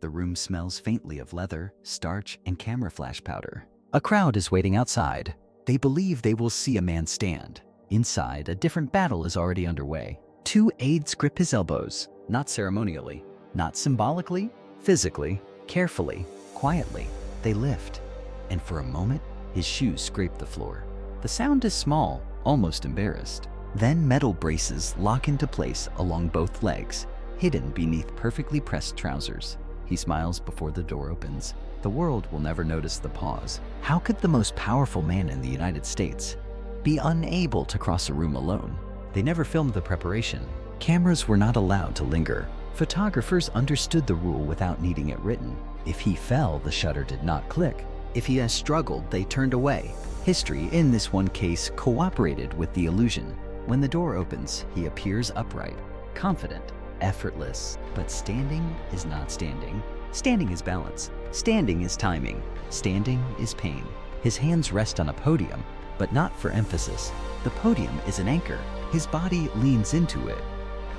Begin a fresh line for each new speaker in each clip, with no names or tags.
The room smells faintly of leather, starch, and camera flash powder. A crowd is waiting outside. They believe they will see a man stand. Inside, a different battle is already underway. Two aides grip his elbows, not ceremonially, not symbolically, physically, carefully, quietly. They lift, and for a moment, his shoes scrape the floor. The sound is small, almost embarrassed. Then metal braces lock into place along both legs, hidden beneath perfectly pressed trousers. He smiles before the door opens. The world will never notice the pause. How could the most powerful man in the United States be unable to cross a room alone? They never filmed the preparation. Cameras were not allowed to linger. Photographers understood the rule without needing it written. If he fell, the shutter did not click. If he has struggled, they turned away. History, in this one case, cooperated with the illusion. When the door opens, he appears upright, confident, effortless. But standing is not standing. Standing is balance. Standing is timing. Standing is pain. His hands rest on a podium, but not for emphasis. The podium is an anchor. His body leans into it,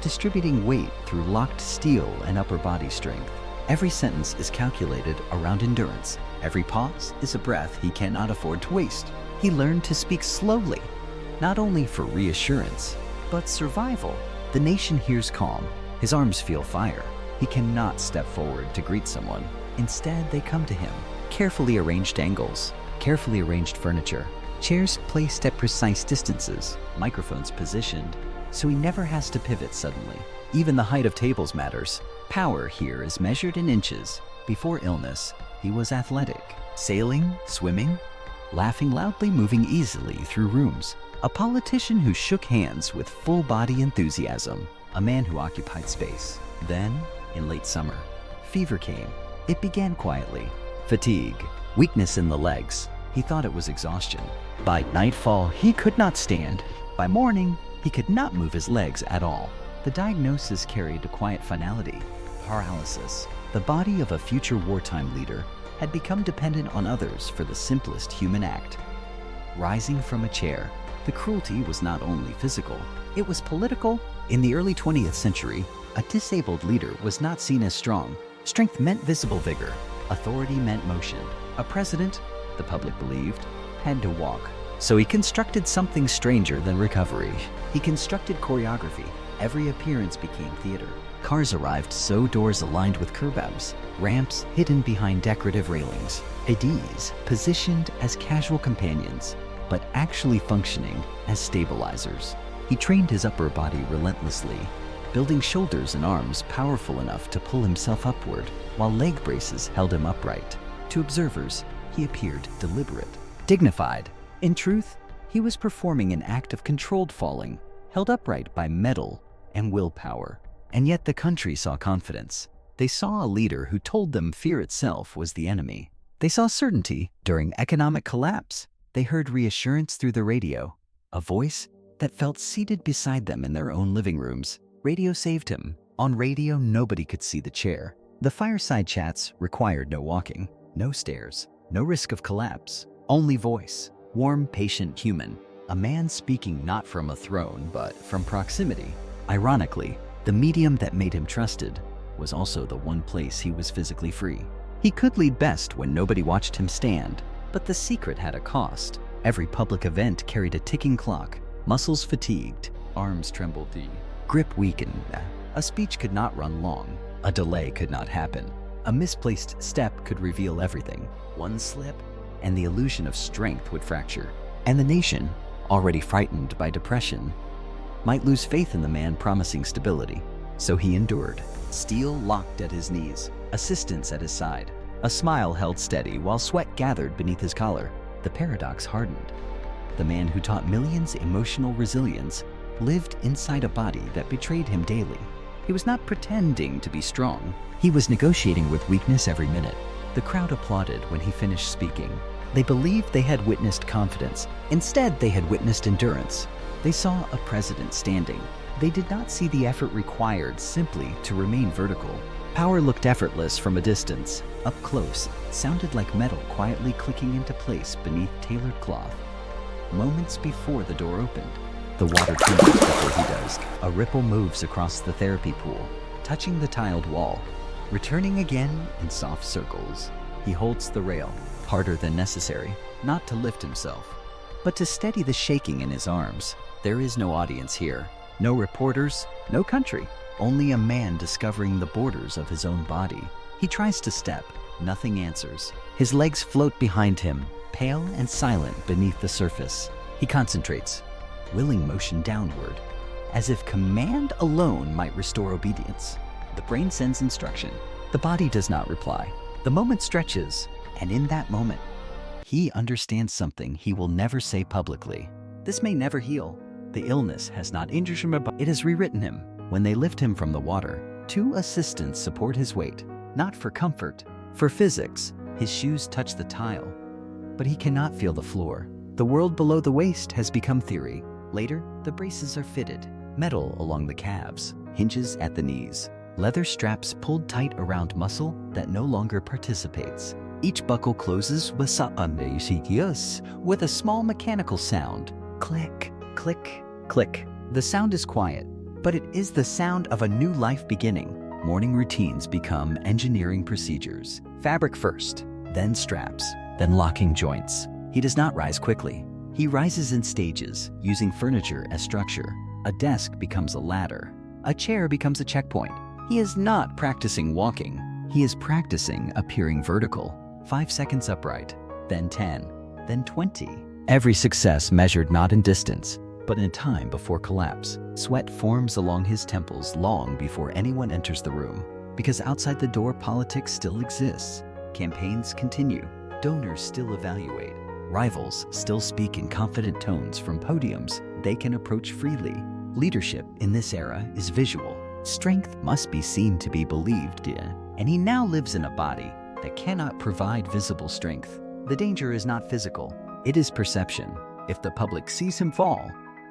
distributing weight through locked steel and upper body strength. Every sentence is calculated around endurance. Every pause is a breath he cannot afford to waste. He learned to speak slowly, not only for reassurance, but survival. The nation hears calm. His arms feel fire. He cannot step forward to greet someone. Instead, they come to him. Carefully arranged angles, carefully arranged furniture, chairs placed at precise distances, microphones positioned, so he never has to pivot suddenly. Even the height of tables matters. Power here is measured in inches. Before illness, he was athletic, sailing, swimming, laughing loudly, moving easily through rooms. A politician who shook hands with full-body enthusiasm. A man who occupied space. Then, in late summer, fever came. It began quietly. Fatigue, weakness in the legs. He thought it was exhaustion. By nightfall, he could not stand. By morning, he could not move his legs at all. The diagnosis carried a quiet finality: paralysis. The body of a future wartime leader had become dependent on others for the simplest human act: rising from a chair. The cruelty was not only physical, it was political. In the early 20th century, a disabled leader was not seen as strong. Strength meant visible vigor. Authority meant motion. A president, the public believed, had to walk. So he constructed something stranger than recovery. He constructed choreography. Every appearance became theater. Cars arrived so doors aligned with curbs, ramps hidden behind decorative railings, aides positioned as casual companions, but actually functioning as stabilizers. He trained his upper body relentlessly, building shoulders and arms powerful enough to pull himself upward, while leg braces held him upright. To observers, he appeared deliberate, dignified. In truth, he was performing an act of controlled falling, held upright by metal and willpower. And yet the country saw confidence. They saw a leader who told them fear itself was the enemy. They saw certainty during economic collapse. They heard reassurance through the radio, a voice that felt seated beside them in their own living rooms. Radio saved him. On radio, nobody could see the chair. The fireside chats required no walking, no stairs, no risk of collapse, only voice. Warm, patient, human. A man speaking not from a throne, but from proximity. Ironically, the medium that made him trusted was also the one place he was physically free. He could lead best when nobody watched him stand, but the secret had a cost. Every public event carried a ticking clock. Muscles fatigued, arms trembled, the grip weakened. A speech could not run long. A delay could not happen. A misplaced step could reveal everything. One slip, and the illusion of strength would fracture. And the nation, already frightened by depression, might lose faith in the man promising stability. So he endured. Steel locked at his knees, assistance at his side. A smile held steady while sweat gathered beneath his collar. The paradox hardened. The man who taught millions emotional resilience lived inside a body that betrayed him daily. He was not pretending to be strong. He was negotiating with weakness every minute. The crowd applauded when he finished speaking. They believed they had witnessed confidence. Instead, they had witnessed endurance. They saw a president standing. They did not see the effort required simply to remain vertical. Power looked effortless from a distance. Up close, it sounded like metal quietly clicking into place beneath tailored cloth. Moments before the door opened, the water trembles before he does. A ripple moves across the therapy pool, touching the tiled wall. returning again in soft circles. He holds the rail, harder than necessary, not to lift himself, but to steady the shaking in his arms. There is no audience here, no reporters, no country, only a man discovering the borders of his own body. He tries to step, nothing answers. His legs float behind him, pale and silent beneath the surface. He concentrates, willing motion downward, as if command alone might restore obedience. The brain sends instruction. The body does not reply. The moment stretches, and in that moment, he understands something he will never say publicly. This may never heal. The illness has not injured him, but it has rewritten him. When they lift him from the water, 2 assistants support his weight, not for comfort, for physics. His shoes touch the tile, but he cannot feel the floor. The world below the waist has become theory. Later, the braces are fitted. Metal along the calves, hinges at the knees. Leather straps pulled tight around muscle that no longer participates. Each buckle closes with a small mechanical sound. Click, click, click. The sound is quiet, but it is the sound of a new life beginning. Morning routines become engineering procedures. Fabric first, then straps, then locking joints. He does not rise quickly. He rises in stages, using furniture as structure. A desk becomes a ladder. A chair becomes a checkpoint. He is not practicing walking. He is practicing appearing vertical. 5 seconds upright, then 10, then 20. Every success measured not in distance, but in time before collapse. Sweat forms along his temples long before anyone enters the room. Because outside the door, politics still exists. Campaigns continue. Donors still evaluate. Rivals still speak in confident tones from podiums they can approach freely. Leadership in this era is visual. Strength must be seen to be believed in, and he now lives in a body that cannot provide visible strength. The danger is not physical, it is perception. If the public sees him fall,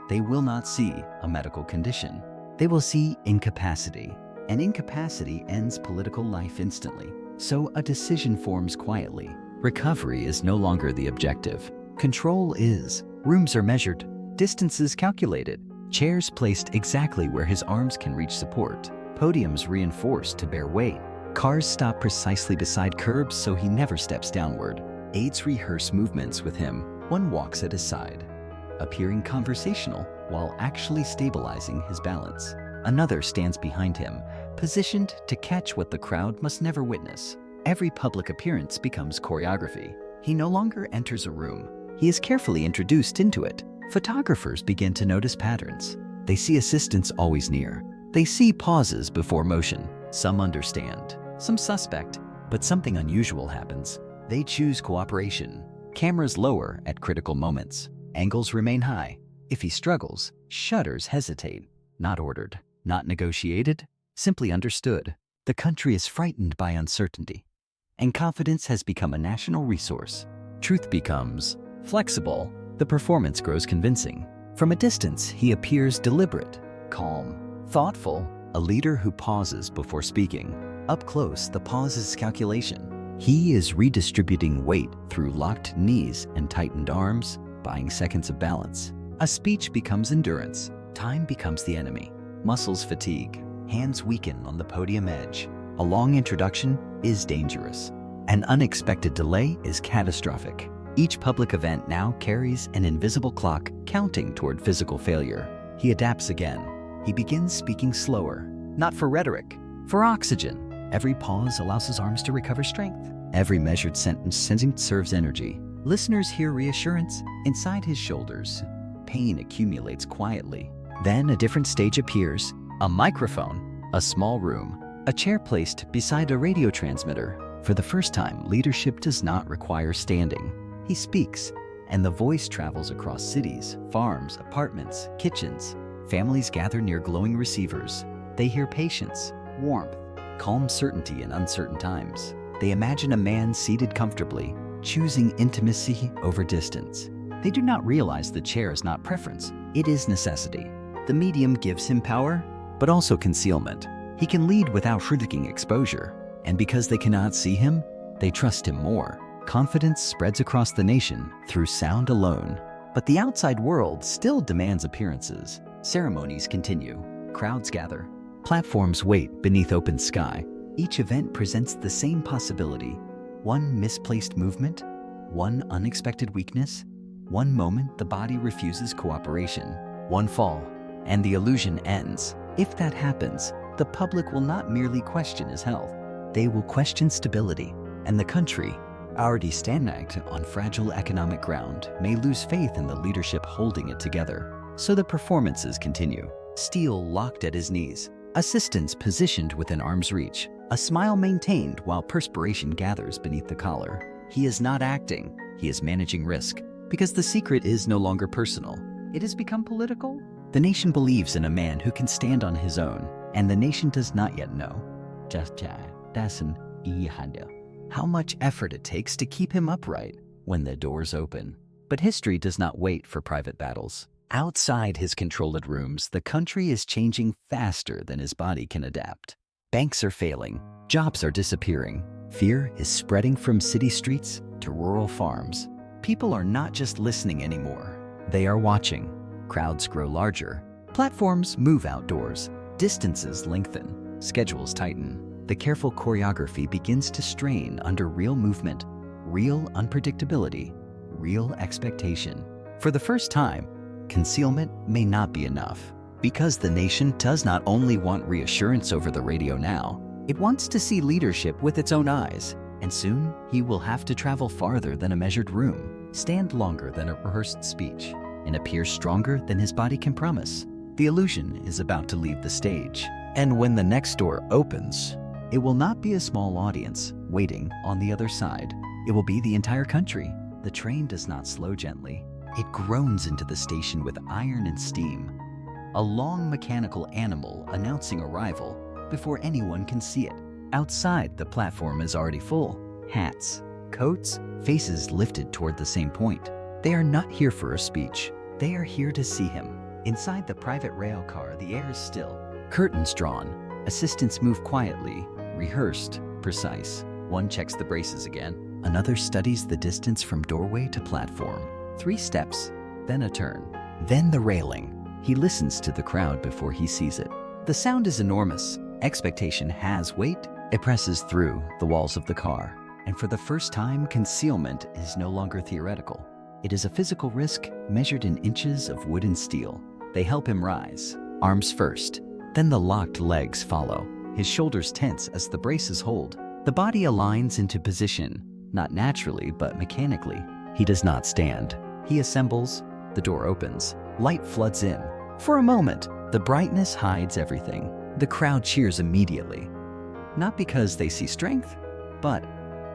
they will not see a medical condition. They will see incapacity, and incapacity ends political life instantly. So a decision forms quietly. Recovery is no longer the objective. Control is. Rooms are measured, distances calculated, chairs placed exactly where his arms can reach support, podiums reinforced to bear weight. Cars stop precisely beside curbs so he never steps downward. Aides rehearse movements with him. One walks at his side, appearing conversational while actually stabilizing his balance. Another stands behind him, positioned to catch what the crowd must never witness. Every public appearance becomes choreography. He no longer enters a room. He is carefully introduced into it. Photographers begin to notice patterns. They see assistants always near. They see pauses before motion. Some understand, some suspect, but something unusual happens. They choose cooperation. Cameras lower at critical moments. Angles remain high. If he struggles, shutters hesitate. Not ordered, not negotiated, simply understood. The country is frightened by uncertainty, and confidence has become a national resource. Truth becomes flexible. The performance grows convincing. From a distance, he appears deliberate, calm, thoughtful, a leader who pauses before speaking. Up close, the pause is calculation. He is redistributing weight through locked knees and tightened arms, buying seconds of balance. A speech becomes endurance. Time becomes the enemy. Muscles fatigue. Hands weaken on the podium edge. A long introduction is dangerous. An unexpected delay is catastrophic. Each public event now carries an invisible clock counting toward physical failure. He adapts again. He begins speaking slower, not for rhetoric, for oxygen. Every pause allows his arms to recover strength. Every measured sentence serves energy. Listeners hear reassurance inside his shoulders. Pain accumulates quietly. Then a different stage appears. A microphone, a small room, a chair placed beside a radio transmitter. For the first time, leadership does not require standing. He speaks, and the voice travels across cities, farms, apartments, kitchens. Families gather near glowing receivers. They hear patience, warmth, calm certainty in uncertain times. They imagine a man seated comfortably, choosing intimacy over distance. They do not realize the chair is not preference, it is necessity. The medium gives him power, but also concealment. He can lead without critiquing exposure, and because they cannot see him, they trust him more. Confidence spreads across the nation through sound alone. But the outside world still demands appearances. Ceremonies continue. Crowds gather. Platforms wait beneath open sky. Each event presents the same possibility. One misplaced movement, one unexpected weakness, one moment the body refuses cooperation, one fall, and the illusion ends. If that happens, the public will not merely question his health. They will question stability, and the country, already standing on fragile economic ground, may lose faith in the leadership holding it together. So the performances continue. Steel locked at his knees, assistants positioned within arm's reach, a smile maintained while perspiration gathers beneath the collar. He is not acting, he is managing risk, because the secret is no longer personal. It has become political. The nation believes in a man who can stand on his own, and the nation does not yet know how much effort it takes to keep him upright when the doors open. But history does not wait for private battles. Outside his controlled rooms, the country is changing faster than his body can adapt. Banks are failing, jobs are disappearing, fear is spreading from city streets to rural farms. People are not just listening anymore, they are watching. Crowds grow larger, platforms move outdoors, distances lengthen, schedules tighten. The careful choreography begins to strain under real movement, real unpredictability, real expectation. For the first time, concealment may not be enough, because the nation does not only want reassurance over the radio now, it wants to see leadership with its own eyes. And soon, he will have to travel farther than a measured room, stand longer than a rehearsed speech, and appear stronger than his body can promise. The illusion is about to leave the stage, and when the next door opens, it will not be a small audience waiting on the other side. It will be the entire country. The train does not slow gently. It groans into the station with iron and steam, a long mechanical animal announcing arrival before anyone can see it. Outside, the platform is already full. Hats, coats, faces lifted toward the same point. They are not here for a speech. They are here to see him. Inside the private rail car, the air is still. Curtains drawn. Assistants move quietly, rehearsed, precise. One checks the braces again. Another studies the distance from doorway to platform. 3 steps, then a turn, then the railing. He listens to the crowd before he sees it. The sound is enormous. Expectation has weight. It presses through the walls of the car. And for the first time, concealment is no longer theoretical. It is a physical risk measured in inches of wood and steel. They help him rise, arms first. Then the locked legs follow. His shoulders tense as the braces hold. The body aligns into position, not naturally, but mechanically. He does not stand. He assembles. The door opens. Light floods in. For a moment, the brightness hides everything. The crowd cheers immediately. Not because they see strength, but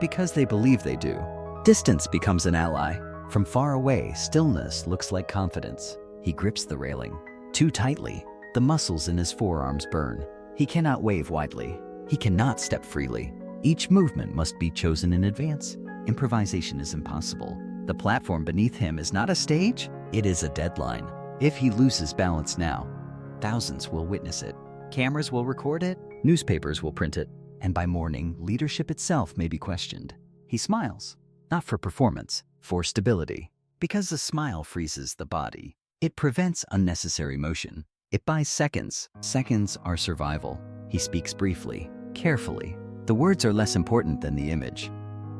because they believe they do. Distance becomes an ally. From far away, stillness looks like confidence. He grips the railing too tightly. The muscles in his forearms burn. He cannot wave widely. He cannot step freely. Each movement must be chosen in advance. Improvisation is impossible. The platform beneath him is not a stage, it is a deadline. If he loses balance now, thousands will witness it. Cameras will record it, newspapers will print it, and by morning, leadership itself may be questioned. He smiles, not for performance, for stability. Because a smile freezes the body. It prevents unnecessary motion. It buys seconds. Seconds are survival. He speaks briefly, carefully. The words are less important than the image.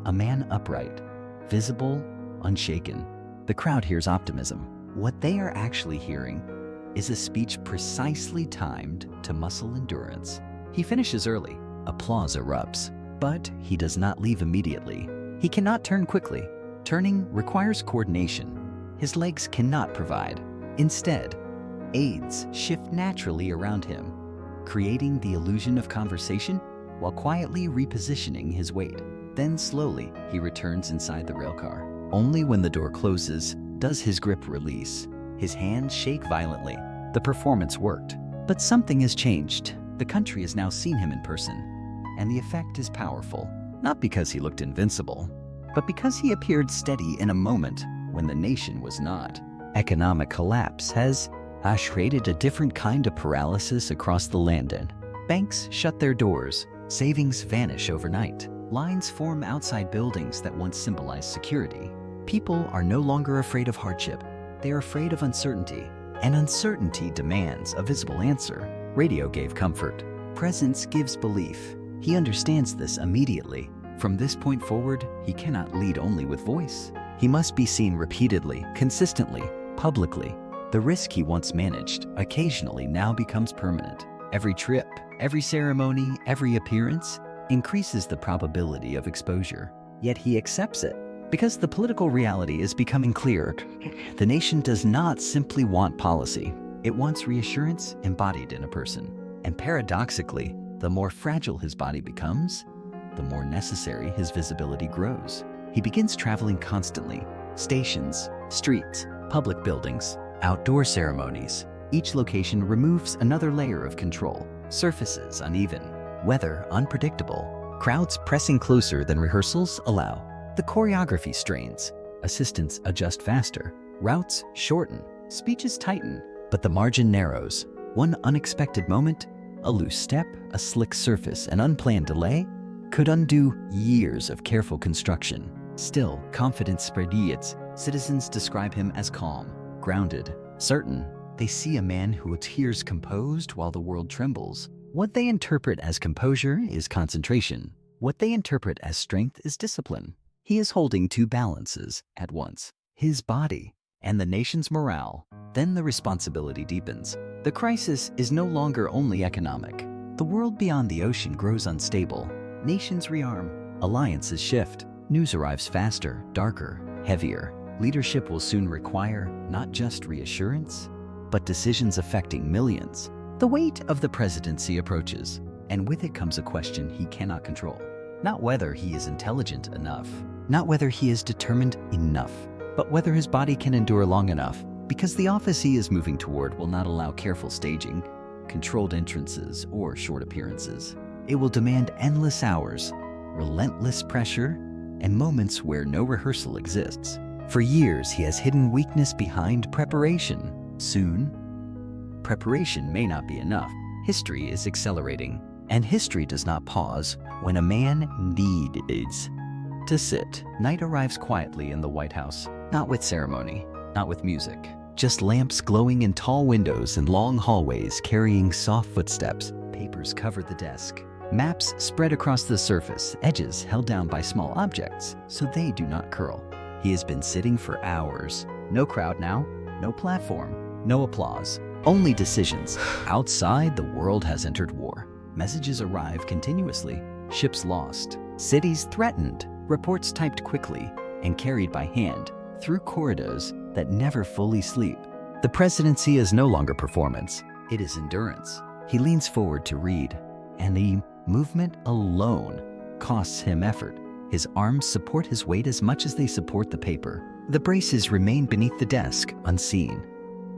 A man upright, visible, unshaken. The crowd hears optimism. What they are actually hearing is a speech precisely timed to muscle endurance. He finishes early. Applause erupts. But he does not leave immediately. He cannot turn quickly. Turning requires coordination. His legs cannot provide. Instead, aids shift naturally around him, creating the illusion of conversation while quietly repositioning his weight. Then slowly, he returns inside the railcar. Only when the door closes does his grip release. His hands shake violently. The performance worked. But something has changed. The country has now seen him in person, and the effect is powerful. Not because he looked invincible, but because he appeared steady in a moment when the nation was not. Economic collapse has created a different kind of paralysis across the land. Banks shut their doors. Savings vanish overnight. Lines form outside buildings that once symbolized security. People are no longer afraid of hardship. They are afraid of uncertainty. And uncertainty demands a visible answer. Radio gave comfort. Presence gives belief. He understands this immediately. From this point forward, he cannot lead only with voice. He must be seen repeatedly, consistently, publicly. The risk he once managed occasionally now becomes permanent. Every trip, every ceremony, every appearance increases the probability of exposure. Yet he accepts it because the political reality is becoming clear. The nation does not simply want policy. It wants reassurance embodied in a person. And paradoxically, the more fragile his body becomes, the more necessary his visibility grows. He begins traveling constantly. Stations, streets, public buildings, outdoor ceremonies. Each location removes another layer of control. Surfaces uneven, weather unpredictable, crowds pressing closer than rehearsals allow. The choreography strains, assistants adjust faster, routes shorten, speeches tighten, but the margin narrows. One unexpected moment, a loose step, a slick surface, an unplanned delay, could undo years of careful construction. Still, confidence spreads. Citizens describe him as calm, grounded, certain. They see a man who appears composed while the world trembles. What they interpret as composure is concentration. What they interpret as strength is discipline. He is holding two balances at once, his body and the nation's morale. Then the responsibility deepens. The crisis is no longer only economic. The world beyond the ocean grows unstable. Nations rearm, alliances shift, news arrives faster, darker, heavier. Leadership will soon require not just reassurance, but decisions affecting millions. The weight of the presidency approaches, and with it comes a question he cannot control. Not whether he is intelligent enough, not whether he is determined enough, but whether his body can endure long enough, because the office he is moving toward will not allow careful staging, controlled entrances, or short appearances. It will demand endless hours, relentless pressure, and moments where no rehearsal exists. For years, he has hidden weakness behind preparation. Soon, preparation may not be enough. History is accelerating, and history does not pause when a man needs to sit. Night arrives quietly in the White House, not with ceremony, not with music, just lamps glowing in tall windows and long hallways carrying soft footsteps. Papers cover the desk. Maps spread across the surface, edges held down by small objects so they do not curl. He has been sitting for hours. No crowd now, no platform, no applause, only decisions. Outside, the world has entered war. Messages arrive continuously, ships lost, cities threatened, reports typed quickly and carried by hand through corridors that never fully sleep. The presidency is no longer performance, it is endurance. He leans forward to read, and the movement alone costs him effort. His arms support his weight as much as they support the paper. The braces remain beneath the desk, unseen.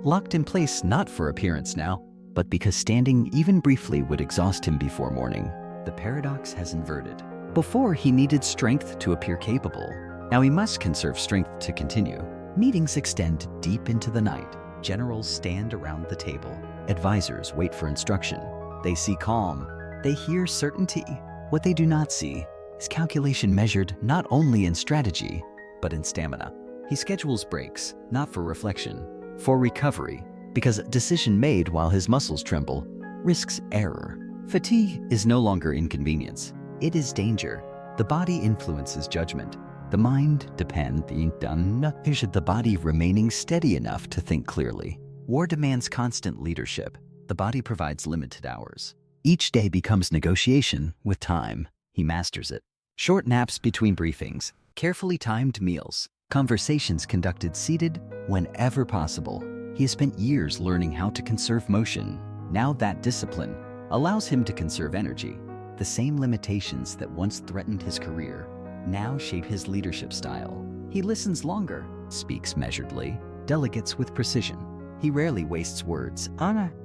Locked in place not for appearance now, but because standing even briefly would exhaust him before morning. The paradox has inverted. Before, he needed strength to appear capable. Now he must conserve strength to continue. Meetings extend deep into the night. Generals stand around the table. Advisors wait for instruction. They see calm. They hear certainty. What they do not see is calculation measured not only in strategy, but in stamina. He schedules breaks, not for reflection, for recovery, because a decision made while his muscles tremble risks error. Fatigue is no longer inconvenience. It is danger. The body influences judgment. The mind depends on the body remaining steady enough to think clearly. War demands constant leadership. The body provides limited hours. Each day becomes negotiation with time. He masters it. Short naps between briefings, carefully timed meals, conversations conducted seated whenever possible. He has spent years learning how to conserve motion. Now that discipline allows him to conserve energy. The same limitations that once threatened his career now shape his leadership style. He listens longer, speaks measuredly, delegates with precision. He rarely wastes words,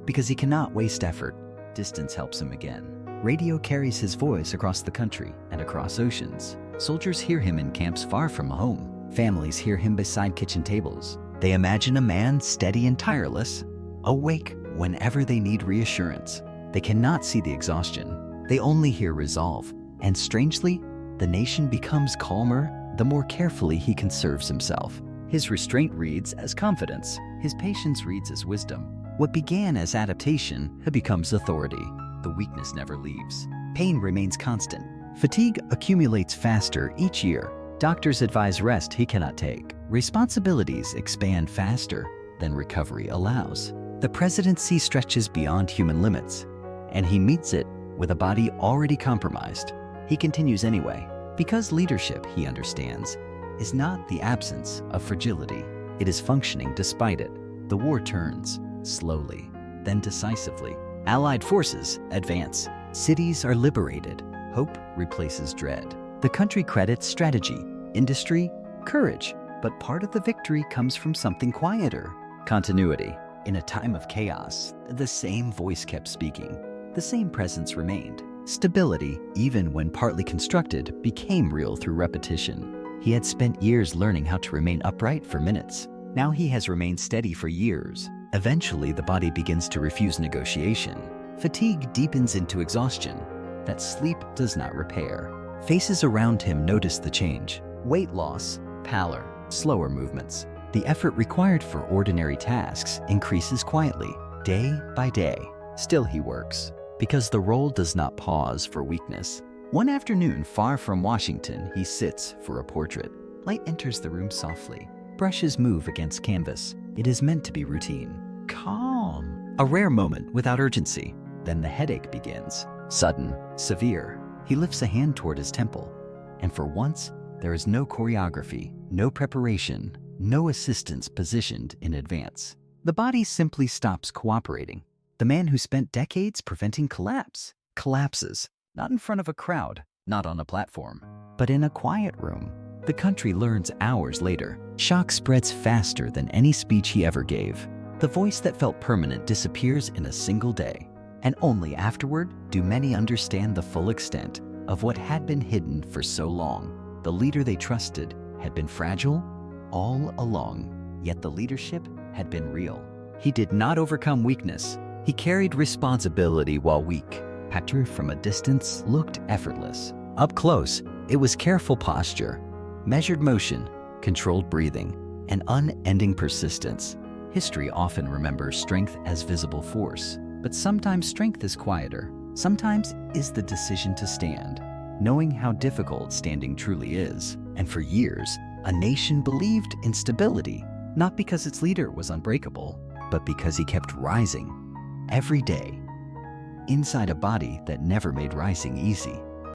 because he cannot waste effort. Distance helps him again. Radio carries his voice across the country and across oceans. Soldiers hear him in camps far from home. Families hear him beside kitchen tables. They imagine a man steady and tireless, awake whenever they need reassurance. They cannot see the exhaustion. They only hear resolve. And strangely, the nation becomes calmer the more carefully he conserves himself. His restraint reads as confidence. His patience reads as wisdom. What began as adaptation becomes authority. The weakness never leaves. Pain remains constant. Fatigue accumulates faster each year. Doctors advise rest he cannot take. Responsibilities expand faster than recovery allows. The presidency stretches beyond human limits, and he meets it with a body already compromised. He continues anyway, because leadership, he understands, is not the absence of fragility. It is functioning despite it. The war turns, slowly, then decisively. Allied forces advance. Cities are liberated. Hope replaces dread. The country credits strategy, industry, courage. But part of the victory comes from something quieter. Continuity. In a time of chaos, the same voice kept speaking. The same presence remained. Stability, even when partly constructed, became real through repetition. He had spent years learning how to remain upright for minutes. Now he has remained steady for years. Eventually, the body begins to refuse negotiation. Fatigue deepens into exhaustion that sleep does not repair. Faces around him notice the change. Weight loss, pallor, slower movements. The effort required for ordinary tasks increases quietly, day by day. Still he works, because the role does not pause for weakness. One afternoon, far from Washington, he sits for a portrait. Light enters the room softly. Brushes move against canvas. It is meant to be routine. Calm. A rare moment without urgency. Then the headache begins. Sudden, severe. He lifts a hand toward his temple. And for once, there is no choreography, no preparation, no assistance positioned in advance. The body simply stops cooperating. The man who spent decades preventing collapse collapses, not in front of a crowd, not on a platform, but in a quiet room. The country learns hours later. Shock spreads faster than any speech he ever gave. The voice that felt permanent disappears in a single day. And only afterward do many understand the full extent of what had been hidden for so long. The leader they trusted had been fragile all along, yet the leadership had been real. He did not overcome weakness. He carried responsibility while weak. Patrick from a distance looked effortless. Up close, it was careful posture, measured motion, controlled breathing, and unending persistence. History often remembers strength as visible force, but sometimes strength is quieter. Sometimes is the decision to stand, knowing how difficult standing truly is. And for years, a nation believed in stability, not because its leader was unbreakable, but because he kept rising every day inside a body that never made rising easy.